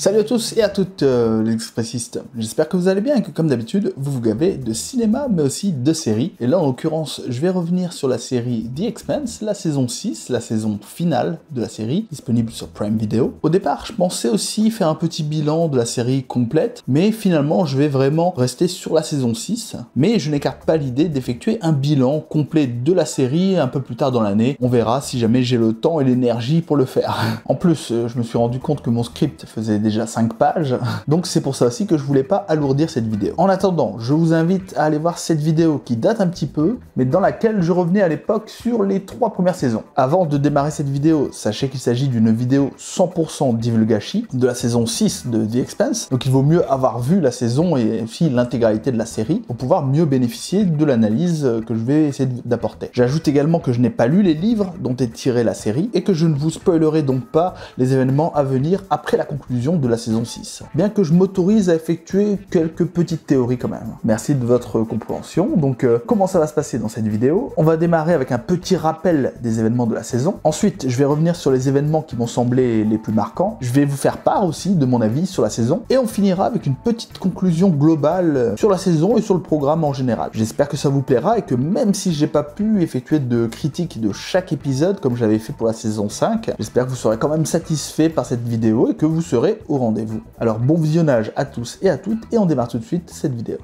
Salut à tous et à toutes les expressistes, j'espère que vous allez bien et que comme d'habitude vous vous gavez de cinéma mais aussi de séries. Et là en l'occurrence je vais revenir sur la série The Expanse, la saison 6, la saison finale de la série, disponible sur Prime Video. Au départ je pensais aussi faire un petit bilan de la série complète, mais finalement je vais vraiment rester sur la saison 6. Mais je n'écarte pas l'idée d'effectuer un bilan complet de la série un peu plus tard dans l'année. On verra si jamais j'ai le temps et l'énergie pour le faire. En plus je me suis rendu compte que mon script faisait déjà 5 pages, donc c'est pour ça aussi que je voulais pas alourdir cette vidéo. En attendant, je vous invite à aller voir cette vidéo qui date un petit peu, mais dans laquelle je revenais à l'époque sur les 3 premières saisons. Avant de démarrer cette vidéo, sachez qu'il s'agit d'une vidéo 100% divulgachi de la saison 6 de The Expanse, donc il vaut mieux avoir vu la saison et aussi l'intégralité de la série pour pouvoir mieux bénéficier de l'analyse que je vais essayer d'apporter. J'ajoute également que je n'ai pas lu les livres dont est tirée la série et que je ne vous spoilerai donc pas les événements à venir après la conclusion de la saison 6. Bien que je m'autorise à effectuer quelques petites théories quand même. Merci de votre compréhension. Donc comment ça va se passer dans cette vidéo? On va démarrer avec un petit rappel des événements de la saison. Ensuite, je vais revenir sur les événements qui m'ont semblé les plus marquants. Je vais vous faire part aussi de mon avis sur la saison. Et on finira avec une petite conclusion globale sur la saison et sur le programme en général. J'espère que ça vous plaira et que même si j'ai pas pu effectuer de critiques de chaque épisode comme j'avais fait pour la saison 5, j'espère que vous serez quand même satisfait par cette vidéo et que vous serez au rendez-vous. Alors bon visionnage à tous et à toutes et on démarre tout de suite cette vidéo.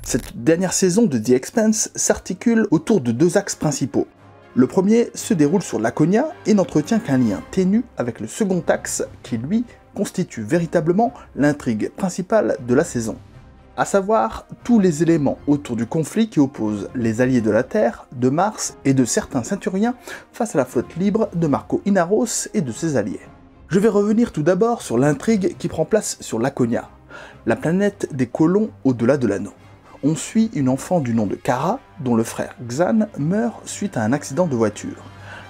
Cette dernière saison de The Expanse s'articule autour de 2 axes principaux. Le premier se déroule sur Laconia et n'entretient qu'un lien ténu avec le second axe qui lui constitue véritablement l'intrigue principale de la saison. À savoir tous les éléments autour du conflit qui oppose les alliés de la Terre, de Mars et de certains ceinturiens face à la flotte libre de Marco Inaros et de ses alliés. Je vais revenir tout d'abord sur l'intrigue qui prend place sur Laconia, la planète des colons au-delà de l'anneau. On suit une enfant du nom de Kara, dont le frère Xan meurt suite à un accident de voiture.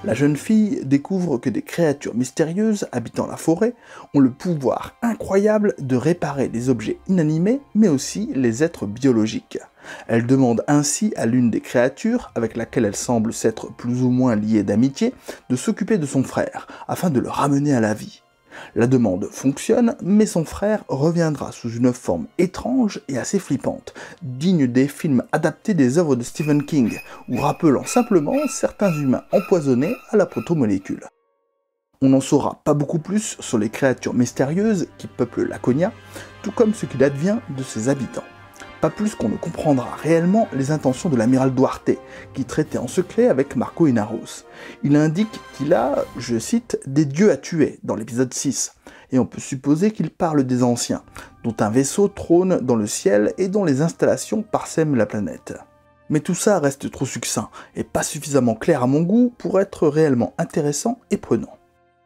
La jeune fille découvre que des créatures mystérieuses habitant la forêt ont le pouvoir incroyable de réparer les objets inanimés, mais aussi les êtres biologiques. Elle demande ainsi à l'une des créatures, avec laquelle elle semble s'être plus ou moins liée d'amitié, de s'occuper de son frère, afin de le ramener à la vie. La demande fonctionne, mais son frère reviendra sous une forme étrange et assez flippante, digne des films adaptés des œuvres de Stephen King, ou rappelant simplement certains humains empoisonnés à la protomolécule. On n'en saura pas beaucoup plus sur les créatures mystérieuses qui peuplent Laconia, tout comme ce qu'il advient de ses habitants. Pas plus qu'on ne comprendra réellement les intentions de l'amiral Duarte, qui traitait en secret avec Marco Inaros. Il indique qu'il a, je cite, « des dieux à tuer » dans l'épisode 6, et on peut supposer qu'il parle des anciens, dont un vaisseau trône dans le ciel et dont les installations parsèment la planète. Mais tout ça reste trop succinct, et pas suffisamment clair à mon goût pour être réellement intéressant et prenant.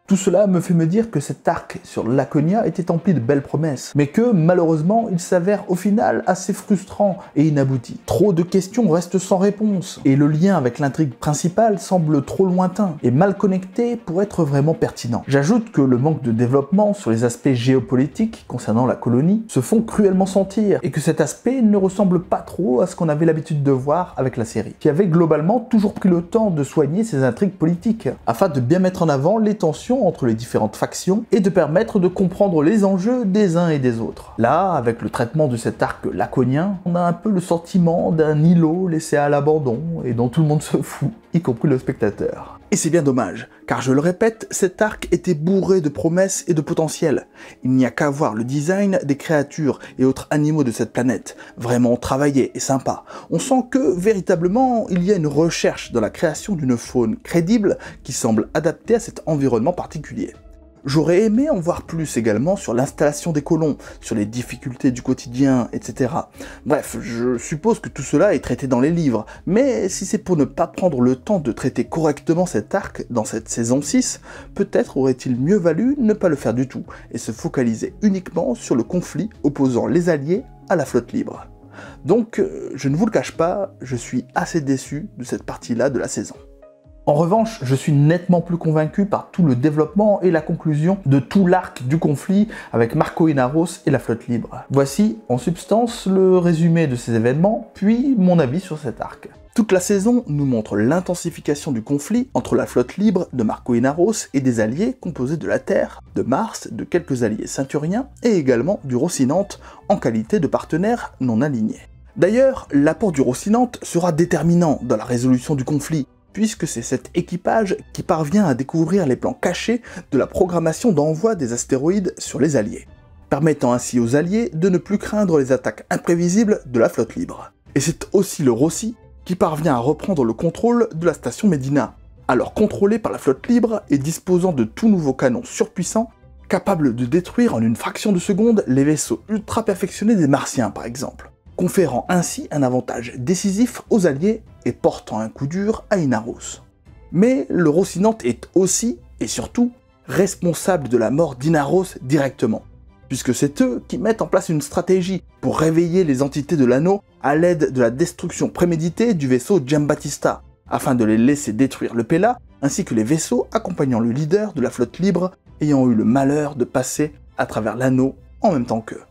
Tout cela me fait me dire que cet arc sur Laconia était empli de belles promesses, mais que malheureusement il s'avère au final assez frustrant et inabouti. Trop de questions restent sans réponse, et le lien avec l'intrigue principale semble trop lointain et mal connecté pour être vraiment pertinent. J'ajoute que le manque de développement sur les aspects géopolitiques concernant la colonie se font cruellement sentir, et que cet aspect ne ressemble pas trop à ce qu'on avait l'habitude de voir avec la série, qui avait globalement toujours pris le temps de soigner ses intrigues politiques, afin de bien mettre en avant les tensions entre les différentes factions et de permettre de comprendre les enjeux des uns et des autres. Là, avec le traitement de cet arc laconien, on a un peu le sentiment d'un îlot laissé à l'abandon et dont tout le monde se fout, y compris le spectateur. Et c'est bien dommage, car je le répète, cet arc était bourré de promesses et de potentiel. Il n'y a qu'à voir le design des créatures et autres animaux de cette planète, vraiment travaillé et sympa. On sent que, véritablement, il y a une recherche dans la création d'une faune crédible qui semble adaptée à cet environnement particulier. J'aurais aimé en voir plus également sur l'installation des colons, sur les difficultés du quotidien, etc. Bref, je suppose que tout cela est traité dans les livres, mais si c'est pour ne pas prendre le temps de traiter correctement cet arc dans cette saison 6, peut-être aurait-il mieux valu ne pas le faire du tout, et se focaliser uniquement sur le conflit opposant les alliés à la flotte libre. Donc, je ne vous le cache pas, je suis assez déçu de cette partie-là de la saison. En revanche, je suis nettement plus convaincu par tout le développement et la conclusion de tout l'arc du conflit avec Marco Inaros et la flotte libre. Voici, en substance, le résumé de ces événements, puis mon avis sur cet arc. Toute la saison nous montre l'intensification du conflit entre la flotte libre de Marco Inaros et des alliés composés de la Terre, de Mars, de quelques alliés ceinturiens et également du Rocinante en qualité de partenaire non aligné. D'ailleurs, l'apport du Rocinante sera déterminant dans la résolution du conflit, puisque c'est cet équipage qui parvient à découvrir les plans cachés de la programmation d'envoi des astéroïdes sur les alliés, permettant ainsi aux alliés de ne plus craindre les attaques imprévisibles de la flotte libre. Et c'est aussi le Rossi qui parvient à reprendre le contrôle de la station Medina, alors contrôlée par la flotte libre et disposant de tout nouveaux canons surpuissants, capables de détruire en une fraction de seconde les vaisseaux ultra perfectionnés des Martiens par exemple, conférant ainsi un avantage décisif aux alliés et portant un coup dur à Inaros. Mais le Rocinante est aussi, et surtout, responsable de la mort d'Inaros directement, puisque c'est eux qui mettent en place une stratégie pour réveiller les entités de l'anneau à l'aide de la destruction préméditée du vaisseau Giambattista, afin de les laisser détruire le Pella, ainsi que les vaisseaux accompagnant le leader de la flotte libre ayant eu le malheur de passer à travers l'anneau en même temps qu'eux,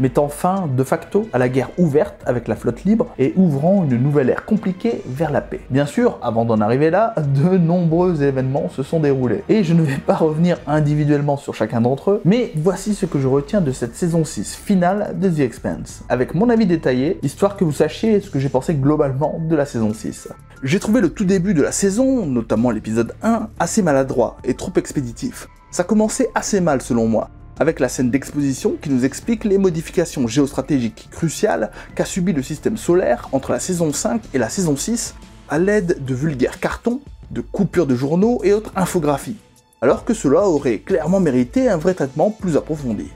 mettant fin de facto à la guerre ouverte avec la flotte libre et ouvrant une nouvelle ère compliquée vers la paix. Bien sûr, avant d'en arriver là, de nombreux événements se sont déroulés. Et je ne vais pas revenir individuellement sur chacun d'entre eux, mais voici ce que je retiens de cette saison 6 finale de The Expanse, avec mon avis détaillé, histoire que vous sachiez ce que j'ai pensé globalement de la saison 6. J'ai trouvé le tout début de la saison, notamment l'épisode 1, assez maladroit et trop expéditif. Ça commençait assez mal selon moi, avec la scène d'exposition qui nous explique les modifications géostratégiques cruciales qu'a subi le système solaire entre la saison 5 et la saison 6 à l'aide de vulgaires cartons, de coupures de journaux et autres infographies, alors que cela aurait clairement mérité un vrai traitement plus approfondi.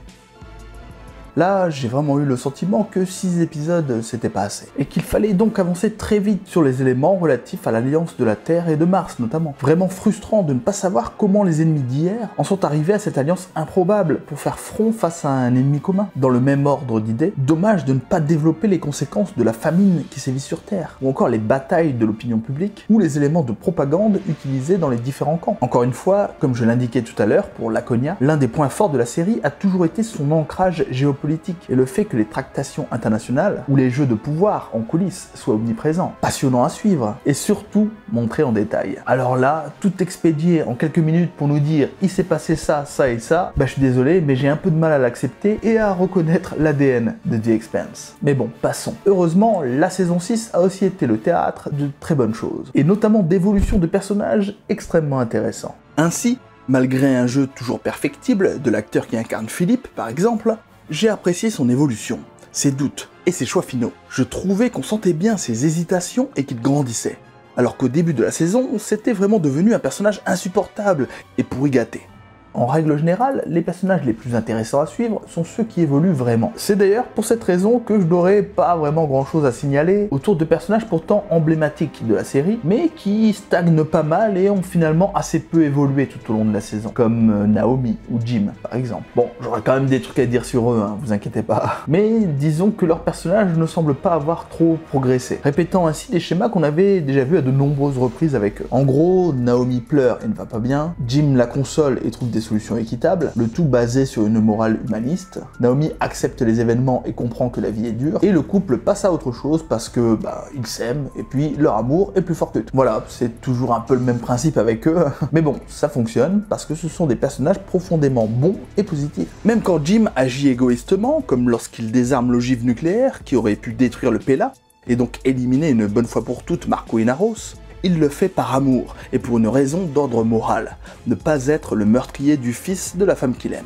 Là, j'ai vraiment eu le sentiment que 6 épisodes, c'était pas assez. Et qu'il fallait donc avancer très vite sur les éléments relatifs à l'alliance de la Terre et de Mars notamment. Vraiment frustrant de ne pas savoir comment les ennemis d'hier en sont arrivés à cette alliance improbable pour faire front face à un ennemi commun. Dans le même ordre d'idées, dommage de ne pas développer les conséquences de la famine qui sévit sur Terre, ou encore les batailles de l'opinion publique, ou les éléments de propagande utilisés dans les différents camps. Encore une fois, comme je l'indiquais tout à l'heure pour Laconia, l'un des points forts de la série a toujours été son ancrage géopolitique et le fait que les tractations internationales ou les jeux de pouvoir en coulisses soient omniprésents, passionnants à suivre et surtout montrés en détail. Alors là, tout expédié en quelques minutes pour nous dire il s'est passé ça, ça et ça, bah je suis désolé mais j'ai un peu de mal à l'accepter et à reconnaître l'ADN de The Expanse. Mais bon, passons. Heureusement, la saison 6 a aussi été le théâtre de très bonnes choses, et notamment d'évolutions de personnages extrêmement intéressants. Ainsi, malgré un jeu toujours perfectible de l'acteur qui incarne Philippe par exemple, j'ai apprécié son évolution, ses doutes et ses choix finaux. Je trouvais qu'on sentait bien ses hésitations et qu'il grandissait, alors qu'au début de la saison, c'était vraiment devenu un personnage insupportable et pourri gâté. En règle générale, les personnages les plus intéressants à suivre sont ceux qui évoluent vraiment. C'est d'ailleurs pour cette raison que je n'aurais pas vraiment grand chose à signaler autour de personnages pourtant emblématiques de la série, mais qui stagnent pas mal et ont finalement assez peu évolué tout au long de la saison, comme Naomi ou Jim par exemple. Bon, j'aurais quand même des trucs à dire sur eux, hein, vous inquiétez pas. Mais disons que leurs personnages ne semblent pas avoir trop progressé, répétant ainsi des schémas qu'on avait déjà vus à de nombreuses reprises avec eux. En gros, Naomi pleure et ne va pas bien, Jim la console et trouve des solutions équitables, le tout basé sur une morale humaniste. Naomi accepte les événements et comprend que la vie est dure, et le couple passe à autre chose parce que, ils s'aiment, et puis leur amour est plus fort que tout. Voilà, c'est toujours un peu le même principe avec eux, mais bon, ça fonctionne parce que ce sont des personnages profondément bons et positifs. Même quand Jim agit égoïstement, comme lorsqu'il désarme l'ogive nucléaire qui aurait pu détruire le Pella, et donc éliminer une bonne fois pour toutes Marco Inaros, il le fait par amour, et pour une raison d'ordre moral, ne pas être le meurtrier du fils de la femme qu'il aime.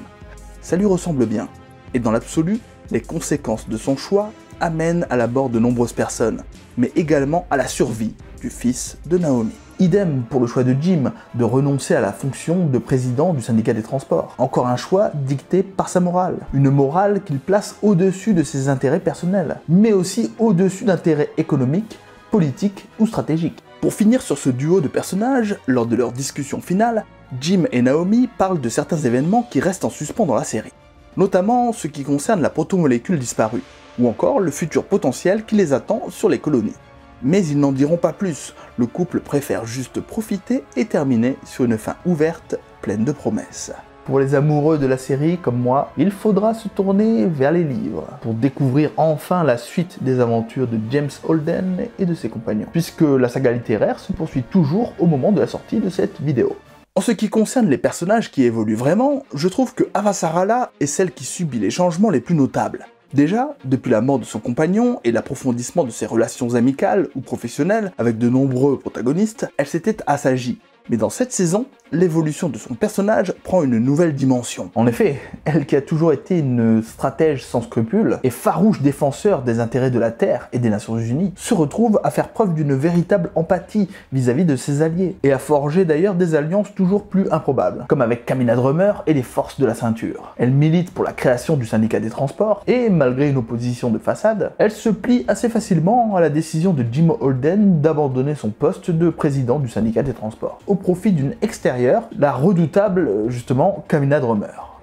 Ça lui ressemble bien, et dans l'absolu, les conséquences de son choix amènent à la mort de nombreuses personnes, mais également à la survie du fils de Naomi. Idem pour le choix de Jim de renoncer à la fonction de président du syndicat des transports. Encore un choix dicté par sa morale. Une morale qu'il place au-dessus de ses intérêts personnels, mais aussi au-dessus d'intérêts économiques, politiques ou stratégiques. Pour finir sur ce duo de personnages, lors de leur discussion finale, Jim et Naomi parlent de certains événements qui restent en suspens dans la série, notamment ce qui concerne la protomolécule disparue, ou encore le futur potentiel qui les attend sur les colonies. Mais ils n'en diront pas plus, le couple préfère juste profiter et terminer sur une fin ouverte, pleine de promesses. Pour les amoureux de la série comme moi, il faudra se tourner vers les livres pour découvrir enfin la suite des aventures de James Holden et de ses compagnons, puisque la saga littéraire se poursuit toujours au moment de la sortie de cette vidéo. En ce qui concerne les personnages qui évoluent vraiment, je trouve que Avasarala est celle qui subit les changements les plus notables. Déjà, depuis la mort de son compagnon et l'approfondissement de ses relations amicales ou professionnelles avec de nombreux protagonistes, elle s'était assagie. Mais dans cette saison, l'évolution de son personnage prend une nouvelle dimension. En effet, elle qui a toujours été une stratège sans scrupules et farouche défenseur des intérêts de la Terre et des Nations Unies, se retrouve à faire preuve d'une véritable empathie vis-à-vis de ses alliés, et à forger d'ailleurs des alliances toujours plus improbables, comme avec Kamina Drummer et les forces de la ceinture. Elle milite pour la création du syndicat des transports, et malgré une opposition de façade, elle se plie assez facilement à la décision de Jim Holden d'abandonner son poste de président du syndicat des transports, au profit d'une extérieure, la redoutable, justement, Kamina Drummer.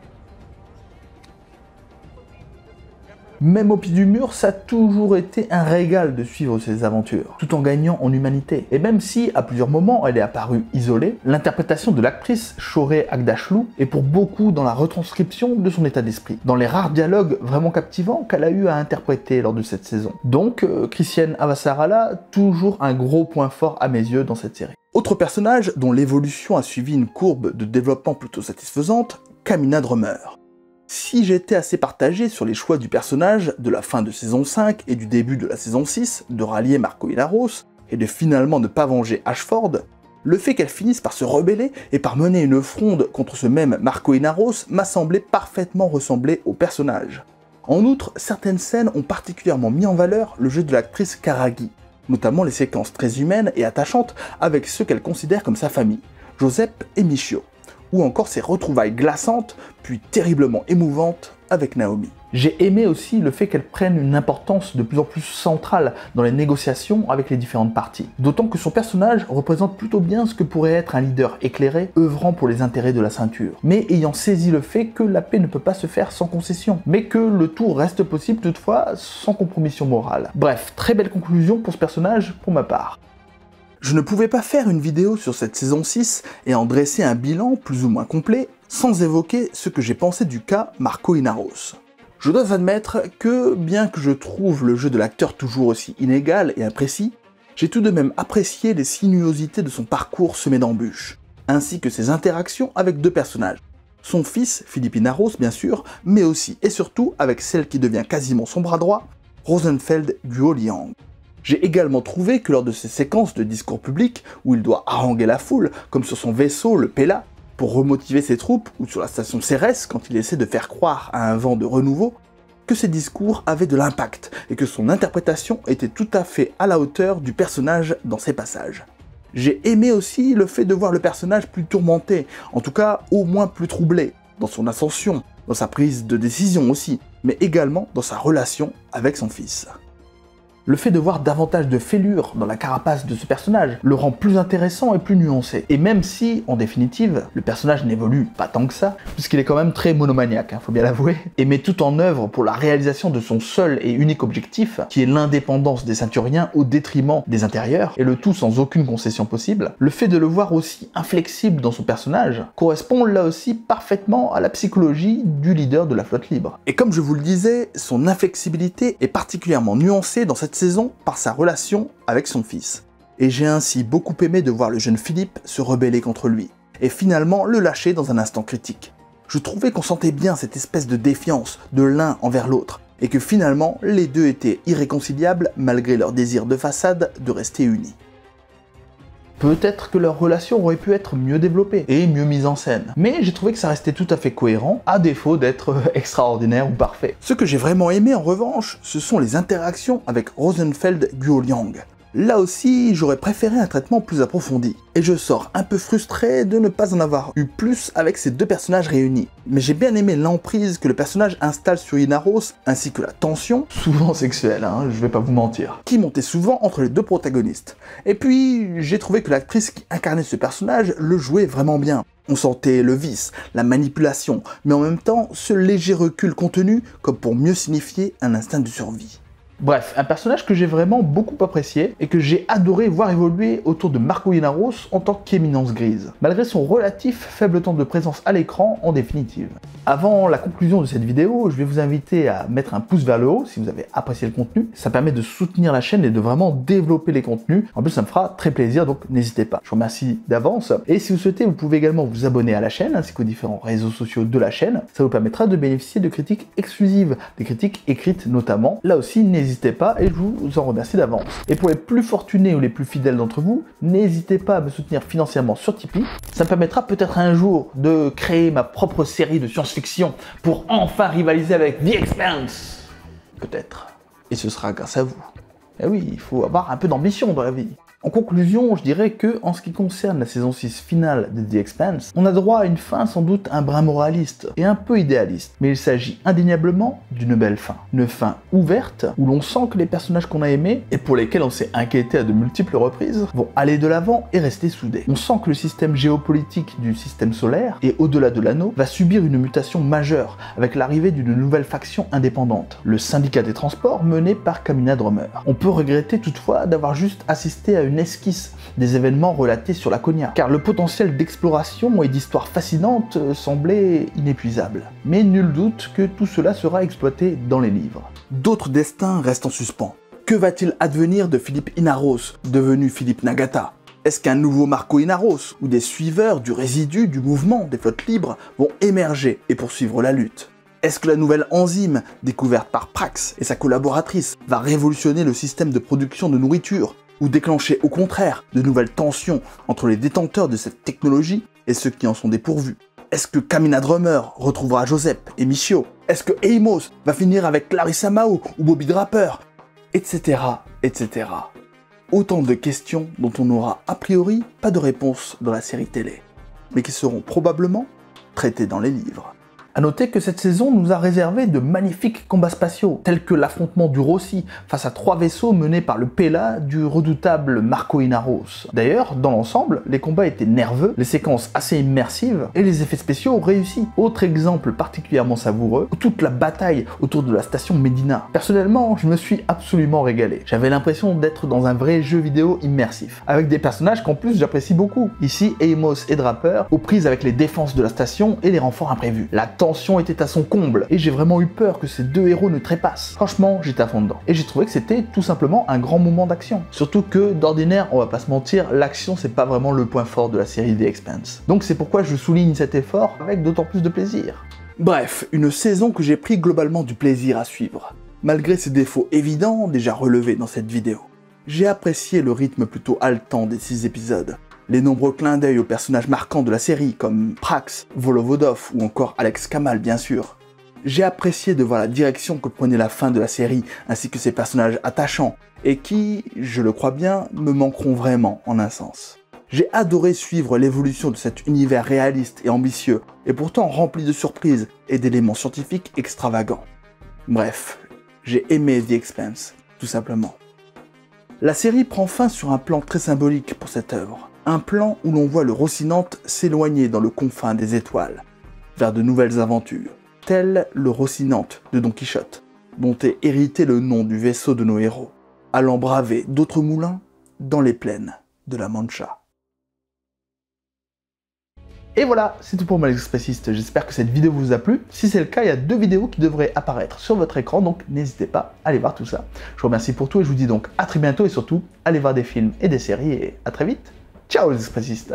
Même au pied du mur, ça a toujours été un régal de suivre ses aventures, tout en gagnant en humanité. Et même si, à plusieurs moments, elle est apparue isolée, l'interprétation de l'actrice Shoré Agdashloo est pour beaucoup dans la retranscription de son état d'esprit, dans les rares dialogues vraiment captivants qu'elle a eu à interpréter lors de cette saison. Donc, Christiane Avasarala, toujours un gros point fort à mes yeux dans cette série. Autre personnage dont l'évolution a suivi une courbe de développement plutôt satisfaisante, Kamina Drummer. Si j'étais assez partagé sur les choix du personnage de la fin de saison 5 et du début de la saison 6, de rallier Marco Inaros, et de finalement ne pas venger Ashford, le fait qu'elle finisse par se rebeller et par mener une fronde contre ce même Marco Inaros m'a semblé parfaitement ressembler au personnage. En outre, certaines scènes ont particulièrement mis en valeur le jeu de l'actrice Karagi, notamment les séquences très humaines et attachantes avec ceux qu'elle considère comme sa famille, Joseph et Michio, ou encore ses retrouvailles glaçantes, puis terriblement émouvantes avec Naomi. J'ai aimé aussi le fait qu'elle prenne une importance de plus en plus centrale dans les négociations avec les différentes parties, d'autant que son personnage représente plutôt bien ce que pourrait être un leader éclairé, œuvrant pour les intérêts de la ceinture, mais ayant saisi le fait que la paix ne peut pas se faire sans concession, mais que le tout reste possible toutefois sans compromission morale. Bref, très belle conclusion pour ce personnage pour ma part. Je ne pouvais pas faire une vidéo sur cette saison 6 et en dresser un bilan plus ou moins complet sans évoquer ce que j'ai pensé du cas Marco Inaros. Je dois admettre que, bien que je trouve le jeu de l'acteur toujours aussi inégal et imprécis, j'ai tout de même apprécié les sinuosités de son parcours semé d'embûches, ainsi que ses interactions avec deux personnages. Son fils, Philippe Inaros bien sûr, mais aussi et surtout avec celle qui devient quasiment son bras droit, Rosenfeld Guoliang. J'ai également trouvé que lors de ces séquences de discours publics, où il doit haranguer la foule, comme sur son vaisseau, le Pella, pour remotiver ses troupes, ou sur la station Cérès quand il essaie de faire croire à un vent de renouveau, que ses discours avaient de l'impact, et que son interprétation était tout à fait à la hauteur du personnage dans ces passages. J'ai aimé aussi le fait de voir le personnage plus tourmenté, en tout cas au moins plus troublé, dans son ascension, dans sa prise de décision aussi, mais également dans sa relation avec son fils. Le fait de voir davantage de fêlures dans la carapace de ce personnage le rend plus intéressant et plus nuancé. Et même si, en définitive, le personnage n'évolue pas tant que ça, puisqu'il est quand même très monomaniaque, faut bien l'avouer, et met tout en œuvre pour la réalisation de son seul et unique objectif, qui est l'indépendance des ceinturiens au détriment des intérieurs, et le tout sans aucune concession possible, le fait de le voir aussi inflexible dans son personnage correspond là aussi parfaitement à la psychologie du leader de la flotte libre. Et comme je vous le disais, son inflexibilité est particulièrement nuancée dans cette saison par sa relation avec son fils. Et j'ai ainsi beaucoup aimé de voir le jeune Philippe se rebeller contre lui, et finalement le lâcher dans un instant critique. Je trouvais qu'on sentait bien cette espèce de défiance de l'un envers l'autre, et que finalement les deux étaient irréconciliables malgré leur désir de façade de rester unis. Peut-être que leur relation aurait pu être mieux développée et mieux mise en scène, mais j'ai trouvé que ça restait tout à fait cohérent, à défaut d'être extraordinaire ou parfait. Ce que j'ai vraiment aimé en revanche, ce sont les interactions avec Rosenfeld Guoliang. Là aussi, j'aurais préféré un traitement plus approfondi, et je sors un peu frustré de ne pas en avoir eu plus avec ces deux personnages réunis. Mais j'ai bien aimé l'emprise que le personnage installe sur Inaros, ainsi que la tension, souvent sexuelle, je vais pas vous mentir, qui montait souvent entre les deux protagonistes. Et puis, j'ai trouvé que l'actrice qui incarnait ce personnage le jouait vraiment bien. On sentait le vice, la manipulation, mais en même temps, ce léger recul contenu comme pour mieux signifier un instinct de survie. Bref, un personnage que j'ai vraiment beaucoup apprécié et que j'ai adoré voir évoluer autour de Marco Inaros en tant qu'éminence grise, malgré son relatif faible temps de présence à l'écran en définitive. Avant la conclusion de cette vidéo, je vais vous inviter à mettre un pouce vers le haut si vous avez apprécié le contenu. Ça permet de soutenir la chaîne et de vraiment développer les contenus. En plus, ça me fera très plaisir, donc n'hésitez pas. Je vous remercie d'avance. Et si vous souhaitez, vous pouvez également vous abonner à la chaîne ainsi qu'aux différents réseaux sociaux de la chaîne. Ça vous permettra de bénéficier de critiques exclusives, des critiques écrites notamment. Là aussi, n'hésitez pas et je vous en remercie d'avance. Et pour les plus fortunés ou les plus fidèles d'entre vous, n'hésitez pas à me soutenir financièrement sur Tipeee. Ça me permettra peut-être un jour de créer ma propre série de science-fiction pour enfin rivaliser avec The Expanse. Peut-être. Et ce sera grâce à vous. Eh oui, il faut avoir un peu d'ambition dans la vie. En conclusion, je dirais que, en ce qui concerne la saison 6 finale de The Expanse, on a droit à une fin sans doute un brin moraliste et un peu idéaliste, mais il s'agit indéniablement d'une belle fin. Une fin ouverte, où l'on sent que les personnages qu'on a aimés, et pour lesquels on s'est inquiété à de multiples reprises, vont aller de l'avant et rester soudés. On sent que le système géopolitique du système solaire, et au-delà de l'anneau, va subir une mutation majeure, avec l'arrivée d'une nouvelle faction indépendante, le syndicat des transports mené par Kamina Drummer. On peut regretter toutefois d'avoir juste assisté à une esquisse des événements relatés sur Laconia, car le potentiel d'exploration et d'histoire fascinante semblait inépuisable. Mais nul doute que tout cela sera exploité dans les livres. D'autres destins restent en suspens. Que va-t-il advenir de Philippe Inaros, devenu Philippe Nagata? Est-ce qu'un nouveau Marco Inaros, ou des suiveurs du résidu du mouvement des flottes libres vont émerger et poursuivre la lutte? Est-ce que la nouvelle enzyme, découverte par Prax et sa collaboratrice, va révolutionner le système de production de nourriture, ou déclencher au contraire de nouvelles tensions entre les détenteurs de cette technologie et ceux qui en sont dépourvus? Est-ce que Kamina Drummer retrouvera Joseph et Michio? Est-ce que Amos va finir avec Clarissa Mao ou Bobby Draper? Etc. etc. Autant de questions dont on n'aura a priori pas de réponse dans la série télé, mais qui seront probablement traitées dans les livres. A noter que cette saison nous a réservé de magnifiques combats spatiaux, tels que l'affrontement du Rossi face à 3 vaisseaux menés par le Pela du redoutable Marco Inaros. D'ailleurs, dans l'ensemble, les combats étaient nerveux, les séquences assez immersives et les effets spéciaux réussis. Autre exemple particulièrement savoureux, toute la bataille autour de la station Medina. Personnellement, je me suis absolument régalé. J'avais l'impression d'être dans un vrai jeu vidéo immersif, avec des personnages qu'en plus j'apprécie beaucoup. Ici, Amos et Draper, aux prises avec les défenses de la station et les renforts imprévus. La tension était à son comble, et j'ai vraiment eu peur que ces deux héros ne trépassent. Franchement, j'étais à fond dedans. Et j'ai trouvé que c'était tout simplement un grand moment d'action. Surtout que, d'ordinaire, on va pas se mentir, l'action c'est pas vraiment le point fort de la série The Expanse. Donc c'est pourquoi je souligne cet effort avec d'autant plus de plaisir. Bref, une saison que j'ai pris globalement du plaisir à suivre, malgré ses défauts évidents déjà relevés dans cette vidéo. J'ai apprécié le rythme plutôt haletant des 6 épisodes, les nombreux clins d'œil aux personnages marquants de la série comme Prax, Volovodov ou encore Alex Kamal bien sûr. J'ai apprécié de voir la direction que prenait la fin de la série ainsi que ses personnages attachants et qui, je le crois bien, me manqueront vraiment en un sens. J'ai adoré suivre l'évolution de cet univers réaliste et ambitieux et pourtant rempli de surprises et d'éléments scientifiques extravagants. Bref, j'ai aimé The Expanse, tout simplement. La série prend fin sur un plan très symbolique pour cette œuvre. Un plan où l'on voit le Rocinante s'éloigner dans le confin des étoiles, vers de nouvelles aventures, tel le Rocinante de Don Quichotte, dont est hérité le nom du vaisseau de nos héros, allant braver d'autres moulins dans les plaines de la Mancha. Et voilà, c'est tout pour moi les expressistes, j'espère que cette vidéo vous a plu. Si c'est le cas, il y a 2 vidéos qui devraient apparaître sur votre écran, donc n'hésitez pas à aller voir tout ça. Je vous remercie pour tout et je vous dis donc à très bientôt et surtout, allez voir des films et des séries et à très vite. Ciao les expressistes!